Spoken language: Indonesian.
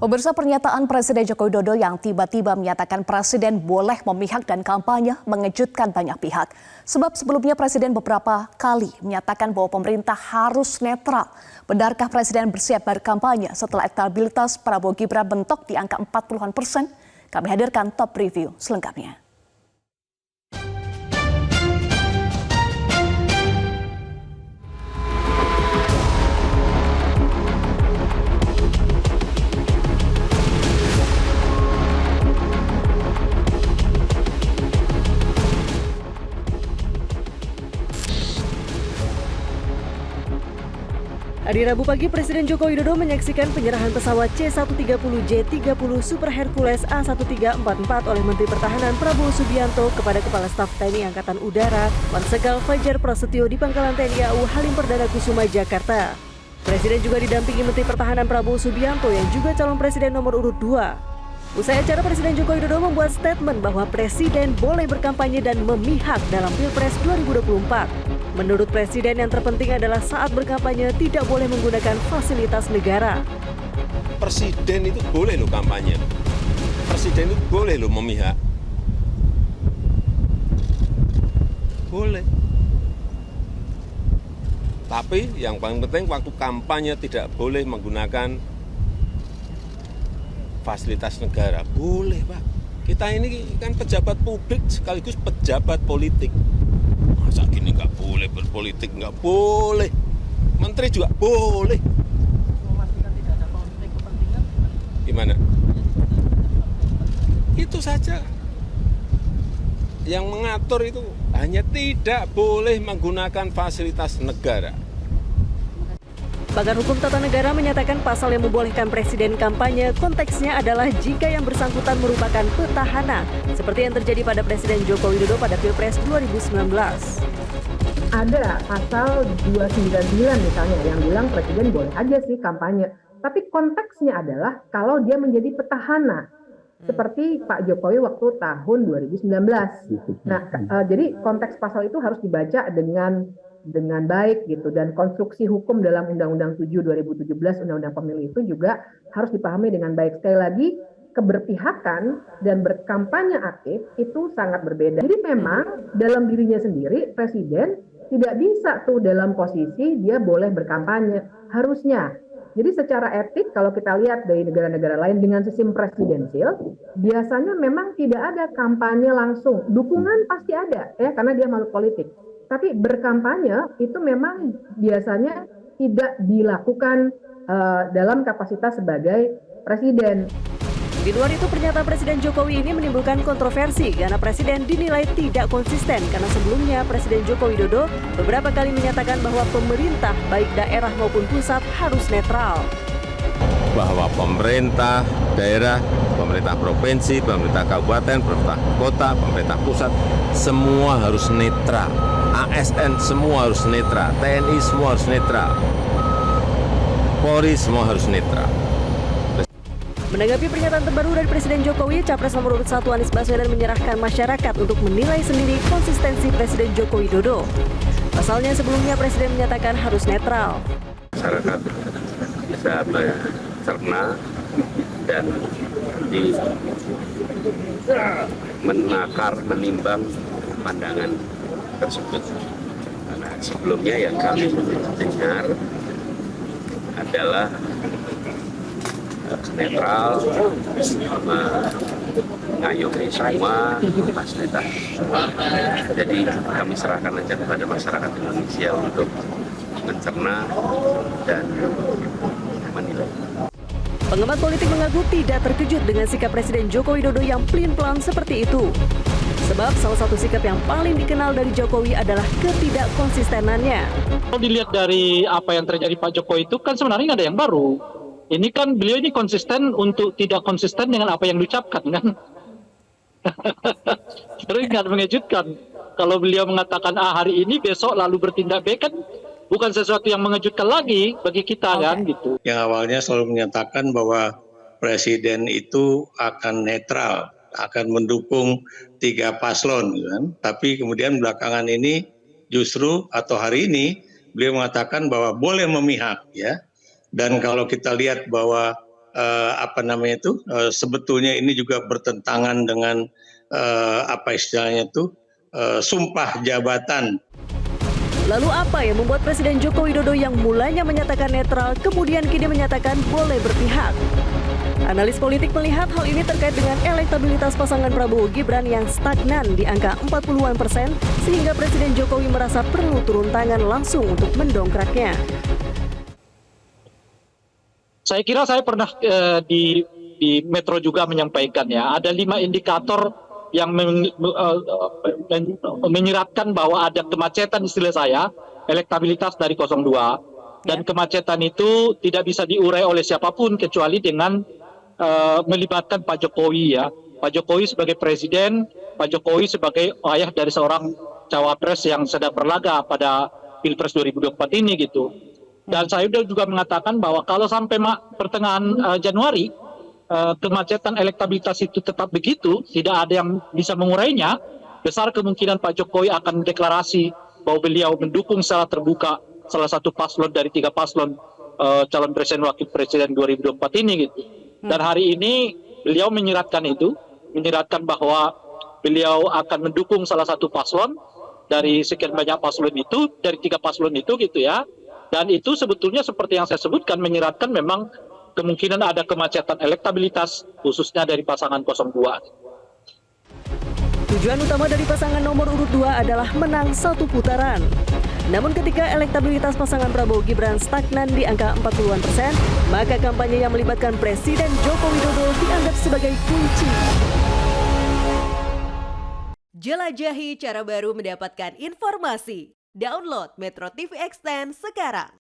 Pemirsa, pernyataan Presiden Joko Widodo yang tiba-tiba menyatakan Presiden boleh memihak dan kampanye mengejutkan banyak pihak. Sebab sebelumnya Presiden beberapa kali menyatakan bahwa pemerintah harus netral. Benarkah Presiden bersiap berkampanye setelah elektabilitas Prabowo Gibran bentok di angka 40-an%? Kami hadirkan top review selengkapnya. Hari Rabu pagi, Presiden Joko Widodo menyaksikan penyerahan pesawat C-130J-30 Super Hercules A1344 oleh Menteri Pertahanan Prabowo Subianto kepada Kepala Staf TNI Angkatan Udara Marsikal Fajar Prasetyo di Pangkalan TNI AU Halim Perdana Kusuma, Jakarta. Presiden juga didampingi Menteri Pertahanan Prabowo Subianto yang juga calon Presiden nomor urut 2. Usai acara, Presiden Joko Widodo membuat statement bahwa Presiden boleh berkampanye dan memihak dalam Pilpres 2024. Menurut Presiden, yang terpenting adalah saat berkampanye tidak boleh menggunakan fasilitas negara. Presiden itu boleh loh kampanye. Presiden itu boleh loh memihak. Boleh. Tapi yang paling penting waktu kampanye tidak boleh menggunakan fasilitas negara. Boleh, Pak. Kita ini kan pejabat publik sekaligus pejabat politik. Masa gini nggak boleh berpolitik? Nggak boleh. Menteri juga boleh. Memastikan tidak ada konflik kepentingan gimana? Itu saja. Yang mengatur itu hanya tidak boleh menggunakan fasilitas negara. Pakar Hukum Tata Negara menyatakan pasal yang membolehkan Presiden kampanye konteksnya adalah jika yang bersangkutan merupakan petahana, seperti yang terjadi pada Presiden Joko Widodo pada Pilpres 2019. Ada pasal 299 misalnya yang bilang Presiden boleh aja sih kampanye, tapi konteksnya adalah kalau dia menjadi petahana, seperti Pak Jokowi waktu tahun 2019. Nah, jadi konteks pasal itu harus dibaca dengan baik gitu, dan konstruksi hukum dalam Undang-Undang 7 2017 Undang-Undang Pemilu itu juga harus dipahami dengan baik. Sekali lagi, keberpihakan dan berkampanye aktif itu sangat berbeda. Jadi memang dalam dirinya sendiri Presiden tidak bisa tuh dalam posisi dia boleh berkampanye, harusnya. Jadi secara etik kalau kita lihat dari negara-negara lain dengan sistem presidensil, biasanya memang tidak ada kampanye langsung. Dukungan pasti ada ya karena dia makhluk politik. Tapi berkampanye itu memang biasanya tidak dilakukan dalam kapasitas sebagai presiden. Di luar itu, pernyataan Presiden Jokowi ini menimbulkan kontroversi karena Presiden dinilai tidak konsisten karena sebelumnya Presiden Joko Widodo beberapa kali menyatakan bahwa pemerintah baik daerah maupun pusat harus netral. Bahwa pemerintah daerah, pemerintah provinsi, pemerintah kabupaten, pemerintah kota, pemerintah pusat, semua harus netral. ASN semua harus netral, TNI semua harus netral, Polri semua harus netral. Menanggapi pernyataan terbaru dari Presiden Jokowi, Capres nomor urut 1 Anies Baswedan menyerahkan masyarakat untuk menilai sendiri konsistensi Presiden Joko Widodo. Pasalnya sebelumnya Presiden menyatakan harus netral. Masyarakat bisa mencerna dan menakar, menimbang pandangan tersebut. Karena sebelumnya yang kami dengar adalah netral, mengayomi semua fasilitas. Jadi kami serahkan aja kepada masyarakat Indonesia untuk mencerna dan menilai. Pengamat politik mengaku tidak terkejut dengan sikap Presiden Joko Widodo yang pelin-pelan seperti itu. Sebab salah satu sikap yang paling dikenal dari Jokowi adalah ketidakkonsistenannya. Kalau dilihat dari apa yang terjadi Pak Jokowi itu kan sebenarnya nggak ada yang baru. Ini kan beliau ini konsisten untuk tidak konsisten dengan apa yang diucapkan kan. Terus nggak mengejutkan. Kalau beliau mengatakan A hari ini, besok lalu bertindak B kan bukan sesuatu yang mengejutkan lagi bagi kita kan gitu. Yang awalnya selalu menyatakan bahwa Presiden itu akan netral, akan mendukung 3 paslon, kan? Tapi kemudian belakangan ini justru atau hari ini beliau mengatakan bahwa boleh memihak, ya. Dan kalau kita lihat bahwa sebetulnya ini juga bertentangan dengan sumpah jabatan. Lalu apa yang membuat Presiden Joko Widodo yang mulanya menyatakan netral kemudian kini menyatakan boleh berpihak? Analis politik melihat hal ini terkait dengan elektabilitas pasangan Prabowo Gibran yang stagnan di angka 40-an persen sehingga Presiden Jokowi merasa perlu turun tangan langsung untuk mendongkraknya. Saya kira saya pernah di Metro juga menyampaikan ya, ada 5 indikator yang menyiratkan bahwa ada kemacetan istilah saya, elektabilitas dari 02. Dan kemacetan itu tidak bisa diurai oleh siapapun kecuali dengan melibatkan Pak Jokowi ya. Pak Jokowi sebagai presiden, Pak Jokowi sebagai ayah dari seorang cawapres yang sedang berlaga pada Pilpres 2024 ini gitu. Dan saya juga mengatakan bahwa kalau sampai pertengahan Januari kemacetan elektabilitas itu tetap begitu, tidak ada yang bisa mengurainya, besar kemungkinan Pak Jokowi akan deklarasi bahwa beliau mendukung secara terbuka salah satu paslon dari 3 paslon calon presiden wakil presiden 2024 ini gitu. Dan hari ini beliau menyiratkan bahwa beliau akan mendukung salah satu paslon dari sekian banyak paslon itu, dari 3 paslon itu gitu ya. Dan itu sebetulnya seperti yang saya sebutkan menyiratkan memang kemungkinan ada kemacetan elektabilitas khususnya dari pasangan 02. Tujuan utama dari pasangan nomor urut 2 adalah menang 1 putaran. Namun ketika elektabilitas pasangan Prabowo Gibran stagnan di angka 40-an persen, maka kampanye yang melibatkan Presiden Joko Widodo dianggap sebagai kunci. Jelajahi cara baru mendapatkan informasi. Download Metro TV Extend sekarang.